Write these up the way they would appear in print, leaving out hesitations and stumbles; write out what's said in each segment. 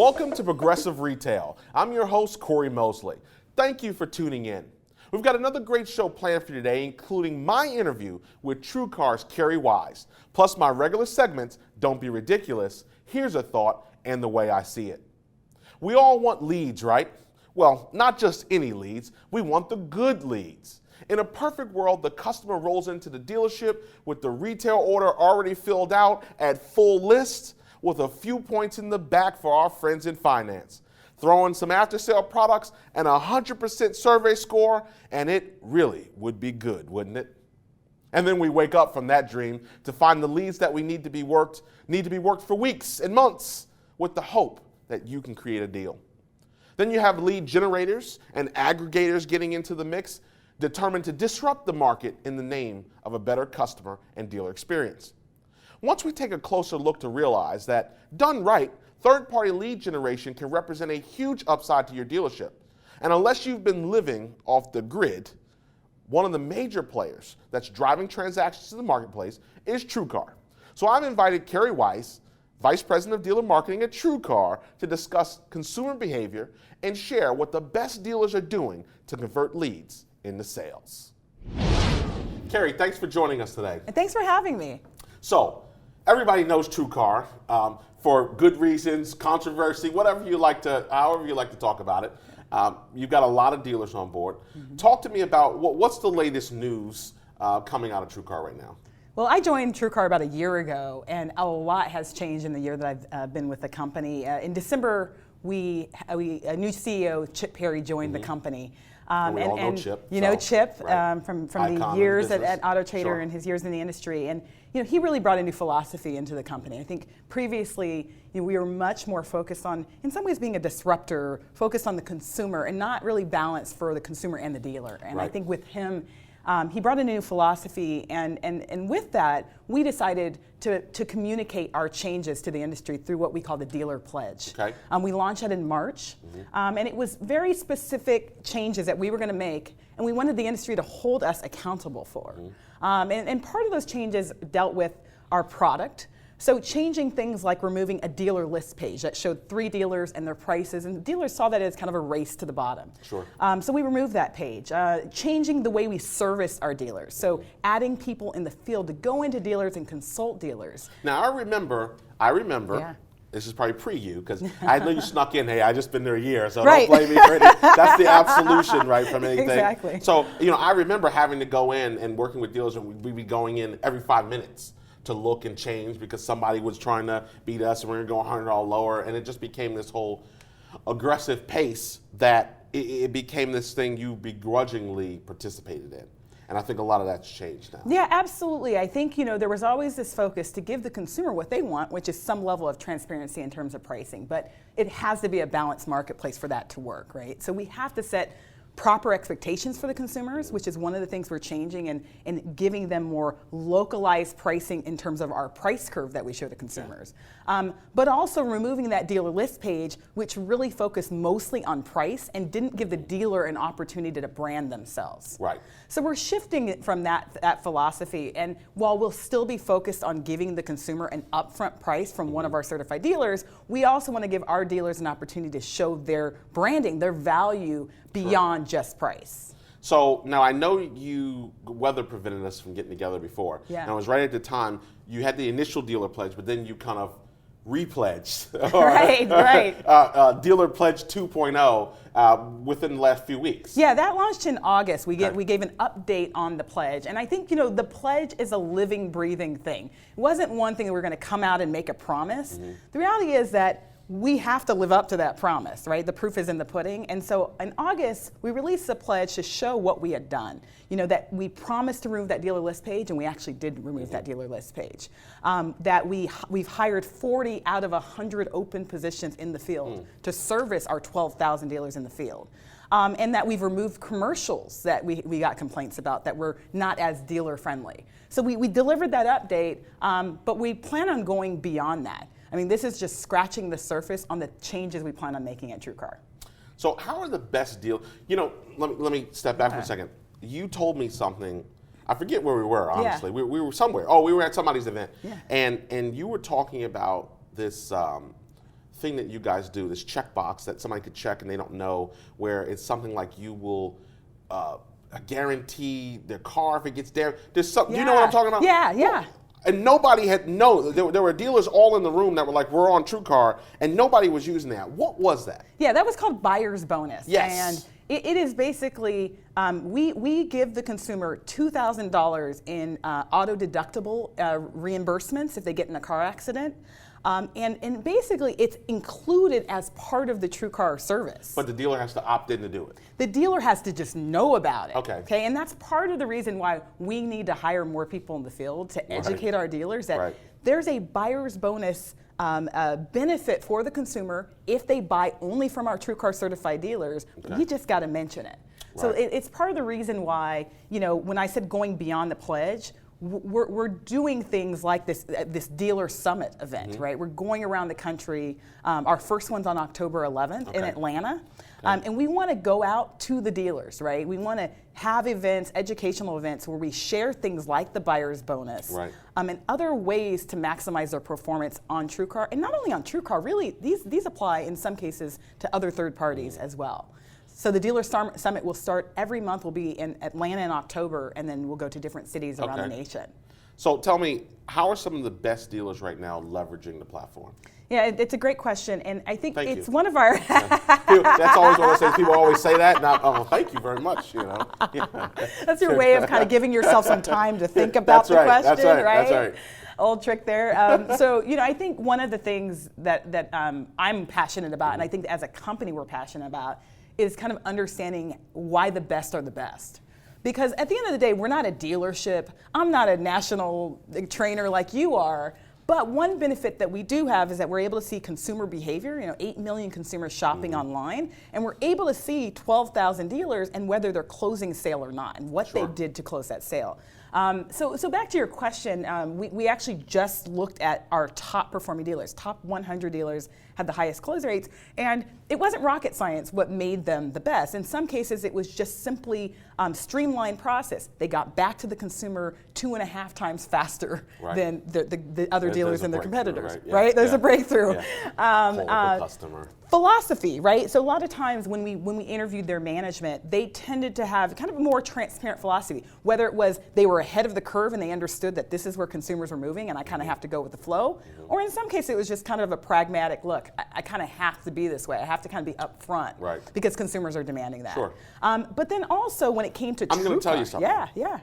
Welcome to Progressive Retail. I'm your host, Cory Mosley. Thank you for tuning in. We've got another great show planned for today, including my interview with TrueCar's Kerri Wise, plus my regular segments, Don't Be Ridiculous, Here's a Thought, and The Way I See It. We all want leads, right? Well, not just any leads. We want the good leads. In a perfect world, the customer rolls into the dealership with the retail order already filled out at full list, with a few points in the back for our friends in finance. Throw in some after-sale products and a 100% survey score, and it really would be good, wouldn't it? And then we wake up from that dream to find the leads that we need to be worked for weeks and months with the hope that you can create a deal. Then you have lead generators and aggregators getting into the mix, determined to disrupt the market in the name of a better customer and dealer experience. Once we take a closer look to realize that, done right, third-party lead generation can represent a huge upside to your dealership. And unless you've been living off the grid, one of the major players that's driving transactions to the marketplace is TrueCar. So I've invited Kerri Wise, Vice President of Dealer Marketing at TrueCar, to discuss consumer behavior and share what the best dealers are doing to convert leads into sales. Kerri, thanks for joining us today. And thanks for having me. So, everybody knows TrueCar for good reasons, controversy, however you like to talk about it. You've got a lot of dealers on board. Mm-hmm. Talk to me about what's the latest news coming out of TrueCar right now. Well, I joined TrueCar about a year ago, and a lot has changed in the year that I've been with the company. In December, a new CEO, Chip Perry, joined the company. We all know Chip. You know Chip right. from the years at Auto Trader and his years in the industry. And he really brought a new philosophy into the company. I think previously we were much more focused on, in some ways, being a disruptor, focused on the consumer and not really balanced for the consumer and the dealer. And I think with him, he brought a new philosophy, and with that, we decided to communicate our changes to the industry through what we call the Dealer Pledge. Okay. We launched that in March, and it was very specific changes that we were going to make, and we wanted the industry to hold us accountable for. And part of those changes dealt with our product. So changing things like removing a dealer list page that showed 3 dealers and their prices, and the dealers saw that as kind of a race to the bottom. Sure. So we removed that page. Changing the way we service our dealers. So adding people in the field to go into dealers and consult dealers. Now I remember, yeah. This is probably pre-you, because I know you snuck in, hey, I just been there a year, so right. Don't blame me for anything. That's the absolution, right, from anything. Exactly. So, I remember having to go in and working with dealers, and we'd be going in every 5 minutes to look and change because somebody was trying to beat us and we were going $100 lower, and it just became this whole aggressive pace that it became this thing you begrudgingly participated in. And I think a lot of that's changed now. Yeah, absolutely. I think, there was always this focus to give the consumer what they want, which is some level of transparency in terms of pricing. But it has to be a balanced marketplace for that to work, right? So we have to set proper expectations for the consumers, which is one of the things we're changing, and giving them more localized pricing in terms of our price curve that we show to consumers. But also removing that dealer list page, which really focused mostly on price and didn't give the dealer an opportunity to brand themselves. Right. So we're shifting it from that philosophy, and while we'll still be focused on giving the consumer an upfront price from one of our certified dealers, we also want to give our dealers an opportunity to show their branding, their value beyond just price. So now I know you weather prevented us from getting together before. Yeah. And it was right at the time you had the initial dealer pledge, but then you kind of repledged. Right. Dealer Pledge 2.0 within the last few weeks. Yeah, that launched in August. We gave an update on the pledge, and I think the pledge is a living, breathing thing. It wasn't one thing that we're going to come out and make a promise. The reality is that we have to live up to that promise, right? The proof is in the pudding. And so in August, we released a pledge to show what we had done. That we promised to remove that dealer list page, and we actually did remove that dealer list page. That we've hired 40 out of 100 open positions in the field to service our 12,000 dealers in the field. And that we've removed commercials that we got complaints about that were not as dealer friendly. So we delivered that update, but we plan on going beyond that. I mean, this is just scratching the surface on the changes we plan on making at TrueCar. So how are the best deals? Let me step back for a second. You told me something. I forget where we were, honestly. Yeah. We were somewhere. Oh, we were at somebody's event. Yeah. And you were talking about this thing that you guys do, this checkbox that somebody could check and they don't know, where it's something like you will guarantee their car if it gets damaged. There's something. Do you know what I'm talking about? Yeah, yeah. And nobody had there were dealers all in the room that were like, we're on TrueCar, and nobody was using that. What was that? Yeah, that was called buyer's bonus. Yes. And it is basically, we give the consumer $2,000 in auto deductible reimbursements if they get in a car accident. And basically, it's included as part of the TrueCar service. But the dealer has to opt in to do it. The dealer has to just know about it. Okay. And that's part of the reason why we need to hire more people in the field to educate our dealers that there's a buyer's bonus benefit for the consumer if they buy only from our TrueCar certified dealers. You just got to mention it. So it's part of the reason why, when I said going beyond the pledge, we're doing things like this dealer summit event, right? We're going around the country. Our first one's on October 11th in Atlanta. And we want to go out to the dealers, right? We want to have events, educational events, where we share things like the buyer's bonus and other ways to maximize their performance on TrueCar. And not only on TrueCar, really, these apply in some cases to other third parties as well. So the Dealer Summit will start every month. We'll be in Atlanta in October, and then we'll go to different cities around the nation. So tell me, how are some of the best dealers right now leveraging the platform? Yeah, it's a great question, and I think it's one of our... That's always what I say. People always say that, and thank you very much, That's your way of kind of giving yourself some time to think about the question, right? That's right. Old trick there. So, I think one of the things that I'm passionate about, and I think as a company we're passionate about, is kind of understanding why the best are the best. Because at the end of the day, we're not a dealership. I'm not a national trainer like you are. But one benefit that we do have is that we're able to see consumer behavior, 8 million consumers shopping online, and we're able to see 12,000 dealers and whether they're closing sale or not and what they did to close that sale. So back to your question, we actually just looked at our top performing dealers. Top 100 dealers had the highest close rates, and it wasn't rocket science what made them the best. In some cases, it was just simply streamlined process. They got back to the consumer 2.5 times faster than the other dealers and their competitors. Right? There's a breakthrough. Customer. Philosophy, right? So a lot of times when we interviewed their management, they tended to have kind of a more transparent philosophy. Whether it was they were ahead of the curve and they understood that this is where consumers were moving and I kind of have to go with the flow, or in some cases it was just kind of a pragmatic look. I kind of have to be this way. I have to kind of be upfront because consumers are demanding that. But then also when it came to I'm going to tell you something. Yeah.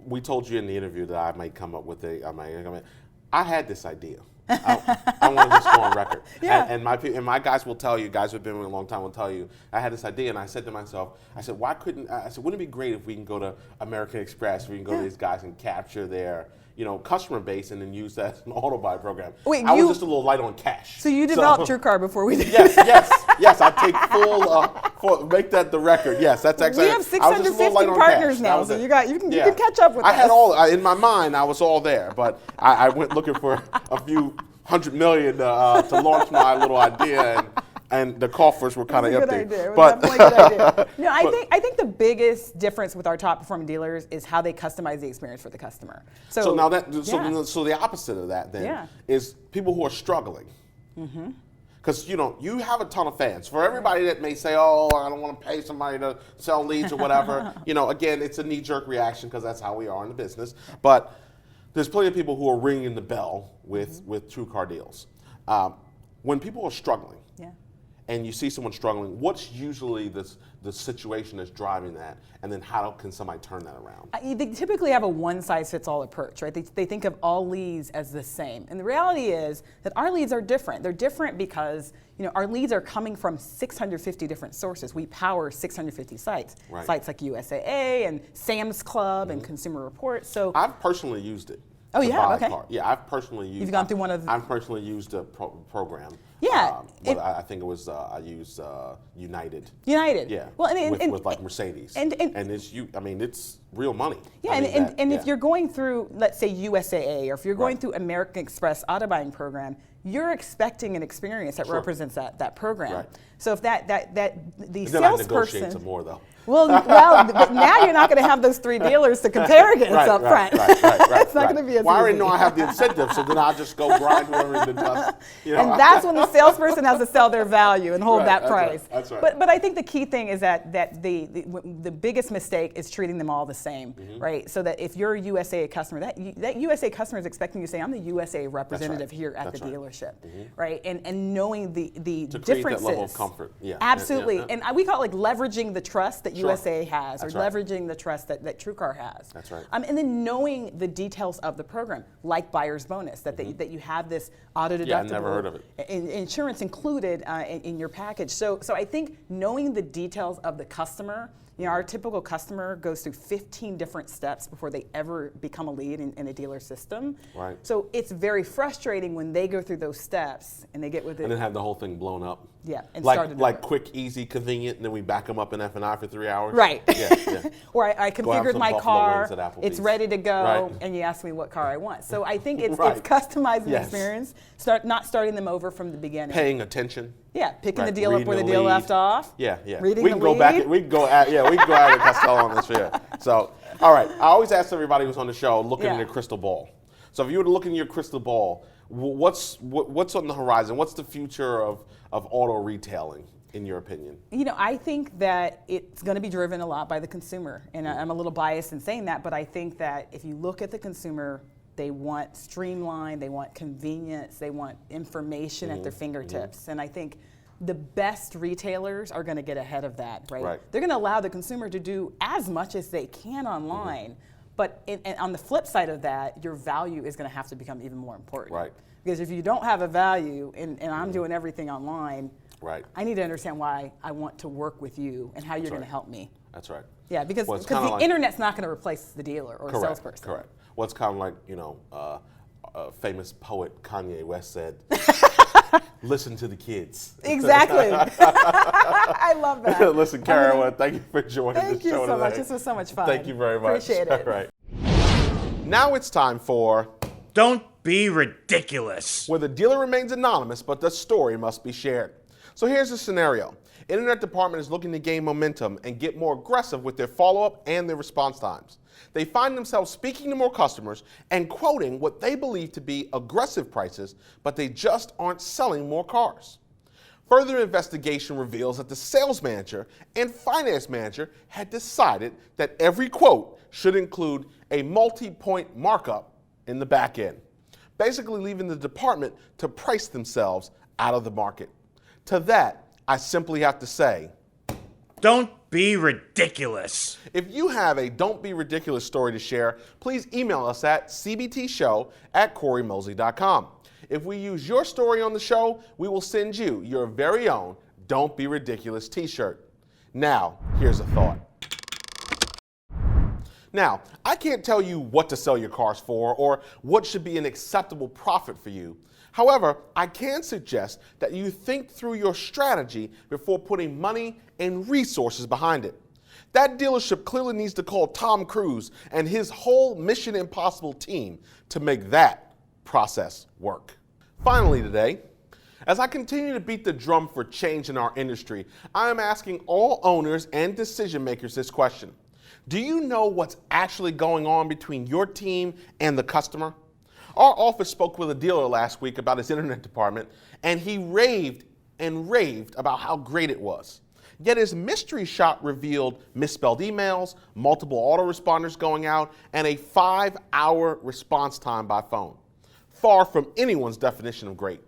We told you in the interview that I might come up with I had this idea. I want to just go on record. And my guys will tell you, guys who have been with me a long time will tell you, I had this idea and I said to myself, wouldn't it be great if we can go to American Express, we can go to these guys and capture their customer base and then use that as an auto buy program. Wait, I was just a little light on cash. So you developed TrueCar before we did? Yes, I take full, make that the record. Yes, that's exactly. We have 650 partners now, so you can catch up with us. I had in my mind, I was all there, but I went looking for a few $100 million to launch my little idea, and the coffers were kind of empty. It was definitely a good idea. No, I think the biggest difference with our top performing dealers is how they customize the experience for the customer. So the opposite of that then is people who are struggling. Because you have a ton of fans. For everybody that may say, "Oh, I don't want to pay somebody to sell leads or whatever," again, it's a knee-jerk reaction because that's how we are in the business. But there's plenty of people who are ringing the bell with TrueCar deals. When people are struggling, and you see someone struggling, what's usually the situation that's driving that, and then how can somebody turn that around? They typically have a one-size-fits-all approach, right? They think of all leads as the same. And the reality is that our leads are different. They're different because our leads are coming from 650 different sources. We power 650 sites. Sites like USAA and Sam's Club and Consumer Reports. So I've personally used it. Oh, you have? Okay. Yeah, I've personally used. You've gone through one of. I've personally used a program. Yeah. I think it was I used United. United. Yeah. Well, with like Mercedes. And it's real money. Yeah, and if you're going through, let's say USAA, or if you're going through American Express auto buying program, you're expecting an experience that represents that program. So if the salesperson. Negotiate some more though. Well, but now you're not going to have those 3 dealers to compare against up front. It's not going to be as easy. Well, I already know I have the incentive, so then I'll just go grind whoever the dust. And that's when the salesperson has to sell their value and hold that price. That's right. But I think the key thing is that the biggest mistake is treating them all the same, right? So that if you're a USA customer, that USA customer is expecting you to say, I'm the USA representative here at the dealership, right? And knowing the to differences. create that level of comfort. Yeah. Absolutely. And we call it like leveraging the trust that USA has, That's or right. leveraging the trust that TrueCar has. That's right. And then knowing the details of the program, like buyer's bonus, that you have this auto deductible. Yeah, I never heard of it. Insurance included in your package. So I think knowing the details of the customer, our typical customer goes through 15 different steps before they ever become a lead in a dealer system. Right. So it's very frustrating when they go through those steps and they get with it. And then have the whole thing blown up. Yeah, and like quick, easy, convenient, and then we back them up in F&I for 3 hours. Right. Yeah. Or I configured my car, it's ready to go, Right. and you ask me what car I want. So I think it's Right. customizing the Yes. experience, not starting them over from the beginning. Paying attention. Yeah, picking Right. the deal up where the Reading deal the lead. left off. Yeah. Reading We can the go lead. back. We can go at Costello on this. Yeah. So, all right. I always ask everybody who's on the show, looking in their crystal ball. So, if you were to look in your crystal ball, what's on the horizon? What's the future of auto retailing, in your opinion? I think that it's going to be driven a lot by the consumer, and I'm a little biased in saying that, but I think that if you look at the consumer, they want streamlined, they want convenience, they want information at their fingertips, and I think the best retailers are going to get ahead of that, right? They're going to allow the consumer to do as much as they can online, but and on the flip side of that, your value is going to have to become even more important. Right. Because if you don't have a value, and I'm doing everything online, Right. I need to understand why I want to work with you and how you're going to help me. That's right. Yeah, because Well, it's the kinda like- internet's not going to replace the dealer or the salesperson. Correct. Well, it's kind of like, a famous poet, Kanye West, said, listen to the kids. Exactly. I love that. Listen, Kerri, thank you for joining the show Thank you so today. much. This was so much fun. Thank you very much. Appreciate it. All right. Now it's time for Don't Be Ridiculous. where the dealer remains anonymous, but the story must be shared. So here's the scenario. Internet department is looking to gain momentum and get more aggressive with their follow-up and their response times. They find themselves speaking to more customers and quoting what they believe to be aggressive prices, but they just aren't selling more cars. Further investigation reveals that the sales manager and finance manager had decided that every quote should include a multi-point markup in the back end, basically leaving the department to price themselves out of the market. To that, I simply have to say, Don't be ridiculous. if you have a Don't Be Ridiculous story to share, please email us at cbtshow@corymosley.com. If we use your story on the show, we will send you your very own Don't Be Ridiculous t-shirt. Now, here's a thought. Now, I can't tell you what to sell your cars for or what should be an acceptable profit for you. However, I can suggest that you think through your strategy before putting money and resources behind it. That dealership clearly needs to call Tom Cruise and his whole Mission Impossible team to make that process work. Finally today, as I continue to beat the drum for change in our industry, I am asking all owners and decision makers this question. Do you know what's actually going on between your team and the customer? Our office spoke with a dealer last week about his internet department, and he raved and raved about how great it was. Yet his mystery shop revealed misspelled emails, multiple autoresponders going out, and a 5-hour response time by phone. Far from anyone's definition of great.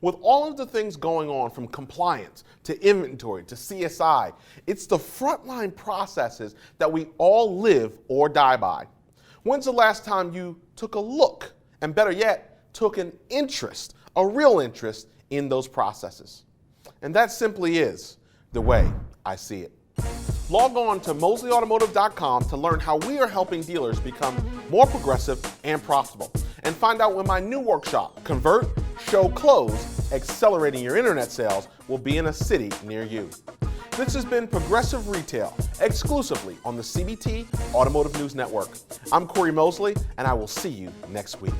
With all of the things going on from compliance to inventory to CSI, it's the frontline processes that we all live or die by. When's the last time you took a look, and better yet, took an interest, a real interest in those processes? And that simply is the way I see it. Log on to mosleyautomotive.com to learn how we are helping dealers become more progressive and profitable. And find out when my new workshop, Convert, Show, Close, Accelerating Your Internet Sales, will be in a city near you. This has been Progressive Retail, exclusively on the CBT Automotive News Network. I'm Cory Mosley, and I will see you next week.